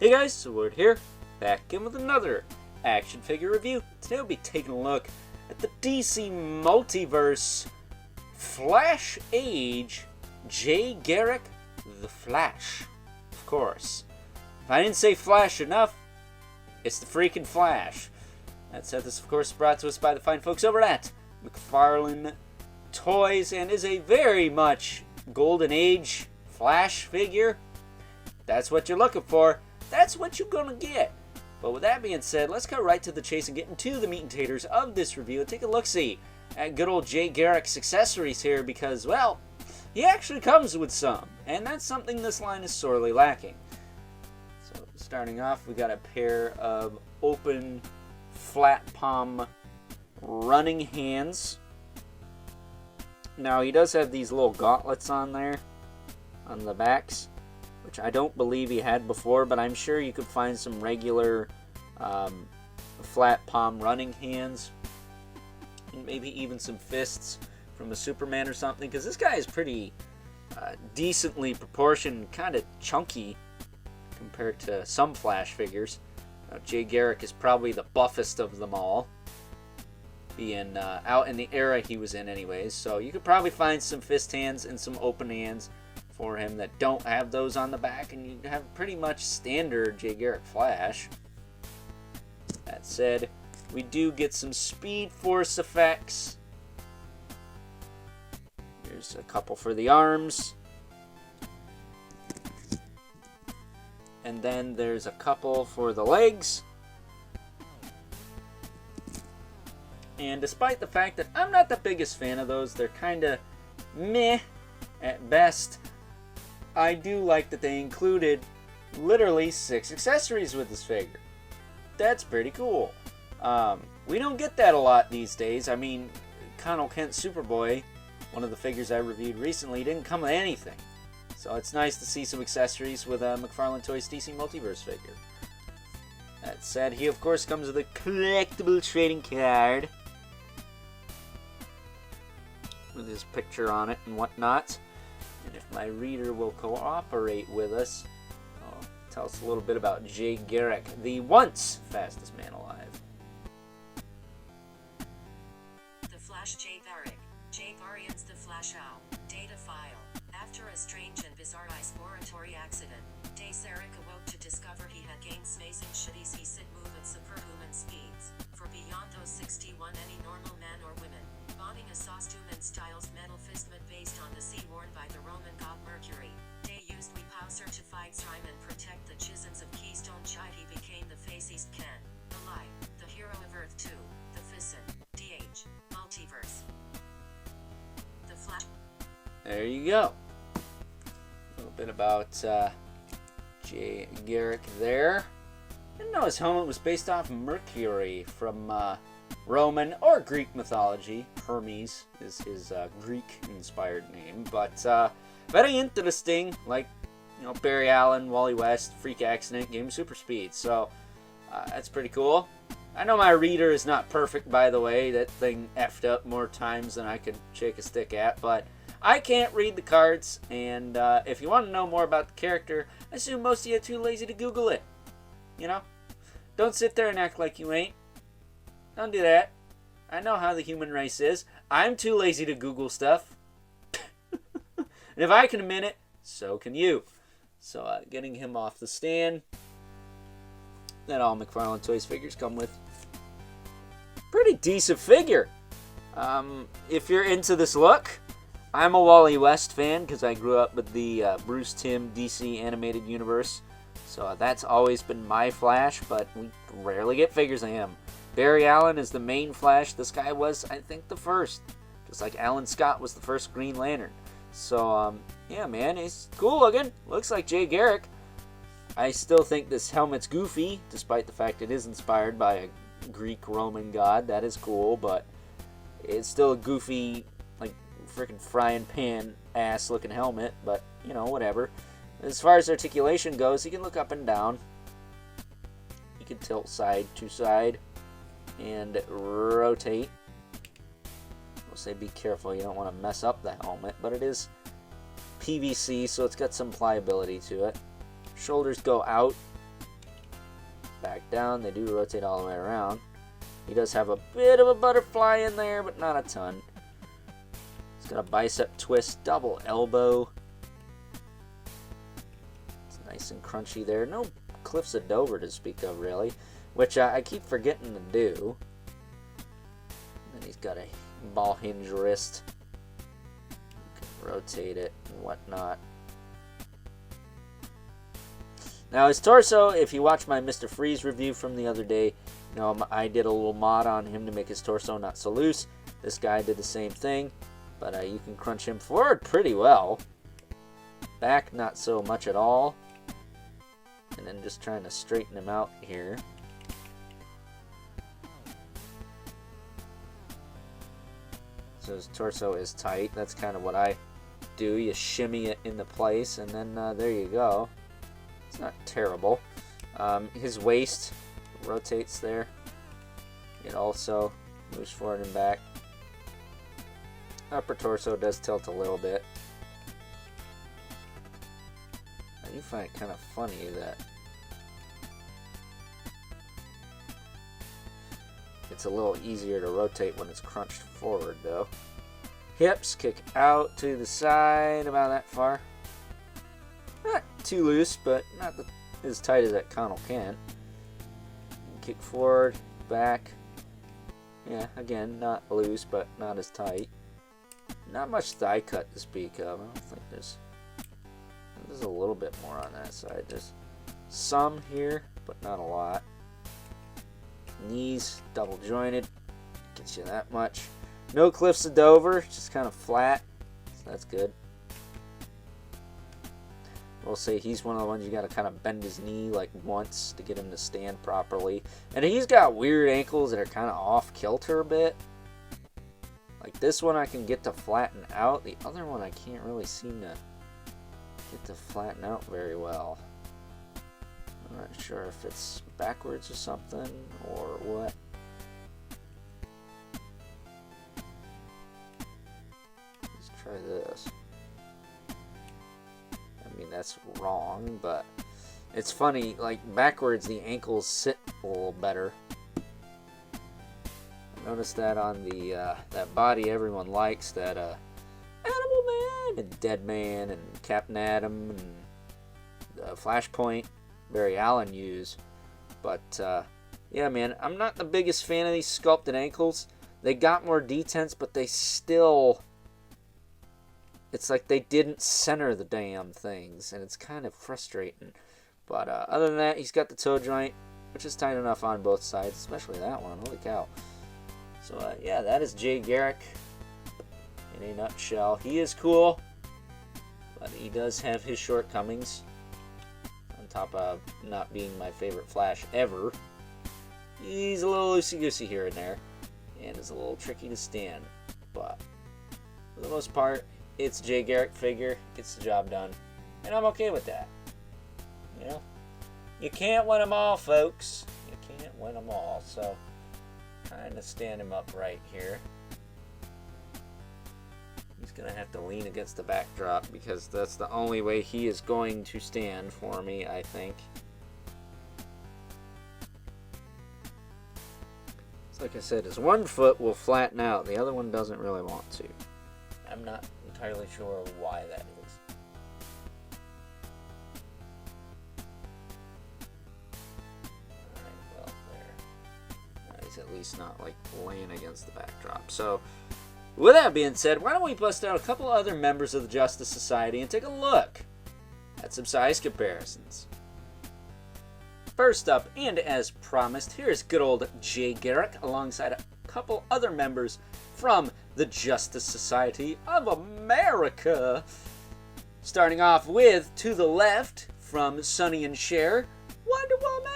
Hey guys, Sword here, back in with another action figure review. Today we'll be taking a look at the DC Multiverse Flash Age Gerrick the Flash. Of course. If I didn't say Flash enough, it's the freaking Flash. That said, this of course is brought to us by the fine folks over at McFarlane Toys and is a very much Golden Age Flash figure. That's what you're looking for. That's what you're gonna get. But with that being said, let's go right to the chase and get into the meat and taters of this review and take a look-see at good old Gerrick's accessories here because, well, he actually comes with some, and that's something this line is sorely lacking. So starting off, we got a pair of open flat palm running hands. Now he does have these little gauntlets on there on the backs, which I don't believe he had before, but I'm sure you could find some regular flat palm running hands, and maybe even some fists from a Superman or something, because this guy is pretty decently proportioned, kind of chunky compared to some Flash figures. Gerrick is probably the buffest of them all, being out in the era he was in anyways, so you could probably find some fist hands and some open hands for him that don't have those on the back, and you have pretty much standard Gerrick Flash. That said, we do get some Speed Force effects. Here's a couple for the arms. And then there's a couple for the legs. And despite the fact that I'm not the biggest fan of those, they're kind of meh at best, I do like that they included literally 6 accessories with this figure. That's pretty cool. We don't get that a lot these days. I mean, Connell Kent's Superboy, one of the figures I reviewed recently, didn't come with anything. So it's nice to see some accessories with a McFarlane Toys DC Multiverse figure. That said, he of course comes with a collectible trading card with his picture on it and whatnot. And if my reader will cooperate with us, tell us a little bit about Gerrick, the once fastest man alive. The Flash Gerrick. Variants the Flash Owl. Data file. After a strange and bizarre exploratory accident, Gerrick awoke to discover he had gained amazing shitties he sit move at superhuman speeds. For beyond those 61 any normal man or women, bonding a costume and styles metal fistment based on the sea worn by the Roman god Mercury. They used we pow certified slime and protect the chisons of Keystone Chide. He became the faces Ken, the light, the hero of Earth 2, the Fissin, DH, Multiverse. The Flash. There you go. A little bit about Gerrick there. Didn't know his helmet was based off Mercury from Roman or Greek mythology. Hermes is his Greek-inspired name, but very interesting. Like, you know, Barry Allen, Wally West, freak accident, gave him super speed. So that's pretty cool. I know my reader is not perfect, by the way. That thing effed up more times than I could shake a stick at, but I can't read the cards, and if you want to know more about the character, I assume most of you are too lazy to Google it. You know? Don't sit there and act like you ain't. Don't do that. I know how the human race is. I'm too lazy to Google stuff. And if I can admit it, so can you. So getting him off the stand, that all McFarlane Toys figures come with. Pretty decent figure. If you're into this look, I'm a Wally West fan because I grew up with the Bruce Timm DC animated universe. So that's always been my Flash, but we rarely get figures of him. Barry Allen is the main Flash. This guy was, I think, the first. Just like Alan Scott was the first Green Lantern. So, yeah, man, he's cool looking. Looks like Gerrick. I still think this helmet's goofy, despite the fact it is inspired by a Greek Roman god. That is cool, but it's still a goofy, like, freaking frying pan ass looking helmet, but, you know, whatever. As far as articulation goes, he can look up and down. He can tilt side to side and rotate. We'll say be careful, you don't want to mess up the helmet, but it is PVC, so it's got some pliability to it. Shoulders go out back down. They do rotate all the way around. He does have a bit of a butterfly in there, but not a ton. He's got a bicep twist, double elbow. It's nice and crunchy there. No cliffs of Dover to speak of, really, which I keep forgetting to do. And then he's got a ball hinge wrist. You can rotate it and whatnot. Now his torso, if you watch my Mr. Freeze review from the other day, you know, I did a little mod on him to make his torso not so loose. This guy did the same thing, but you can crunch him forward pretty well. Back, not so much at all. And then just trying to straighten him out here. So his torso is tight. That's kind of what I do. You shimmy it into place, and then there you go. It's not terrible. His waist rotates there. It also moves forward and back. Upper torso does tilt a little bit. I do find it kind of funny that it's a little easier to rotate when it's crunched forward, though. Hips kick out to the side about that far. Not too loose, but not as tight as that Connell can. Kick forward, back. Yeah, again, not loose, but not as tight. Not much thigh cut to speak of. I don't think there's a little bit more on that side. There's some here, but not a lot. Knees double jointed. Gets you that much. No cliffs of Dover, just kind of flat. So that's good. We'll say he's one of the ones you got to kind of bend his knee like once to get him to stand properly. And he's got weird ankles that are kind of off kilter a bit. Like this one I can get to flatten out. The other one I can't really seem to get to flatten out very well. I'm not sure if it's backwards or something or what. Let's try this. I mean, that's wrong, but it's funny, like backwards the ankles sit a little better. I noticed that on the that body everyone likes, that Animal Man and Dead Man and Captain Atom and Flashpoint Barry Allen use. But yeah, man, I'm not the biggest fan of these sculpted ankles. They got more detents, but they still, it's like they didn't center the damn things, and it's kind of frustrating. But other than that, he's got the toe joint, which is tight enough on both sides, especially that one. Holy cow. So yeah, that is Jay Gerrick in a nutshell. He is cool, but he does have his shortcomings. On top of not being my favorite Flash ever, he's a little loosey-goosey here and there, and is a little tricky to stand. But for the most part, it's Jay Gerrick figure, gets the job done, and I'm okay with that. You know, you can't win them all, folks. You can't win them all. So, trying to stand him up right here. He's gonna have to lean against the backdrop because that's the only way he is going to stand for me, I think. So like I said, his one foot will flatten out, the other one doesn't really want to. I'm not entirely sure why that is. Alright, well, there. He's at least not like laying against the backdrop. So, with that being said, why don't we bust out a couple other members of the Justice Society and take a look at some size comparisons. First up, and as promised, here's good old Jay Gerrick alongside a couple other members from the Justice Society of America. Starting off with, to the left, from Sonny and Cher, Wonder Woman!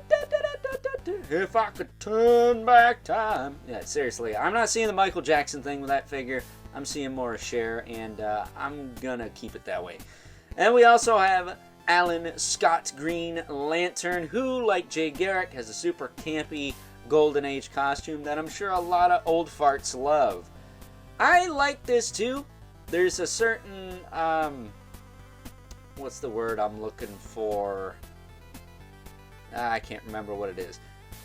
Da, da, da, da, da, da. If I could turn back time. Yeah, seriously, I'm not seeing the Michael Jackson thing with that figure. I'm seeing more of Cher, and I'm gonna keep it that way. And we also have Alan Scott Green Lantern, who, like Jay Gerrick, has a super campy Golden Age costume that I'm sure a lot of old farts love. I like this too. There's a certain, what's the word I'm looking for? I can't remember what it is.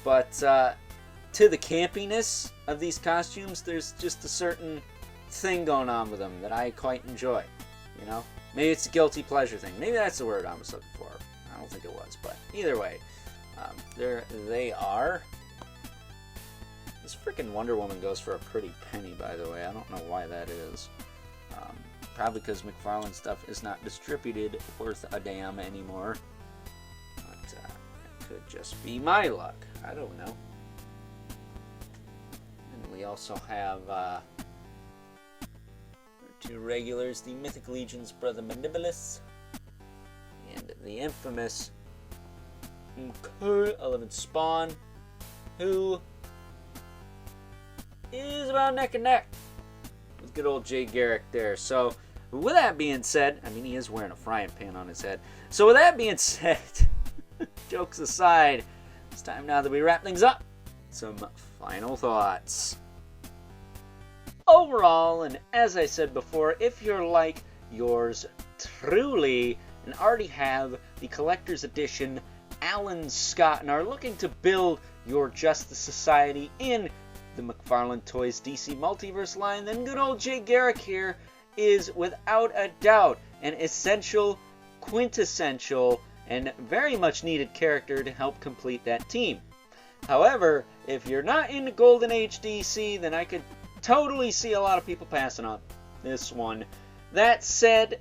But to the campiness of these costumes, there's just a certain thing going on with them that I quite enjoy. You know? Maybe it's a guilty pleasure thing. Maybe that's the word I was looking for. I don't think it was, but either way, there they are. This freaking Wonder Woman goes for a pretty penny, by the way. I don't know why that is. Probably because McFarlane stuff is not distributed worth a damn anymore. But it could just be my luck. I don't know. And we also have two regulars, the Mythic Legion's brother Mandibilus, and the infamous Eleventh Spawn, who is about neck and neck with good old Jay Gerrick there. So, with that being said, I mean, he is wearing a frying pan on his head. So, with that being said, jokes aside, it's time now that we wrap things up. Some final thoughts. Overall, and as I said before, if you're like yours truly and already have the collector's edition Alan Scott and are looking to build your Justice Society in the McFarlane Toys DC Multiverse line, then good old Jay Gerrick here is without a doubt an essential, quintessential, and very much needed character to help complete that team. However, if you're not into Golden Age DC, then I could totally see a lot of people passing on this one. That said,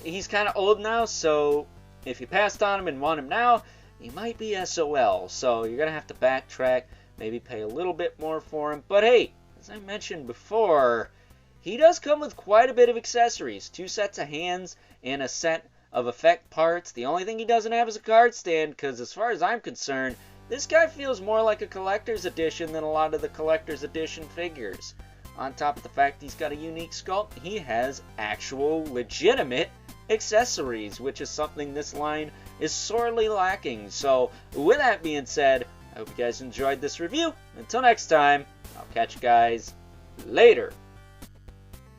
he's kind of old now, so if you passed on him and want him now, he might be SOL. So you're going to have to backtrack, maybe pay a little bit more for him. But hey, as I mentioned before, he does come with quite a bit of accessories. 2 sets of hands and a set of effect parts. The only thing he doesn't have is a card stand, because as far as I'm concerned, this guy feels more like a collector's edition than a lot of the collector's edition figures. On top of the fact he's got a unique sculpt, he has actual legitimate accessories, which is something this line is sorely lacking. So with that being said, I hope you guys enjoyed this review. Until next time, I'll catch you guys later.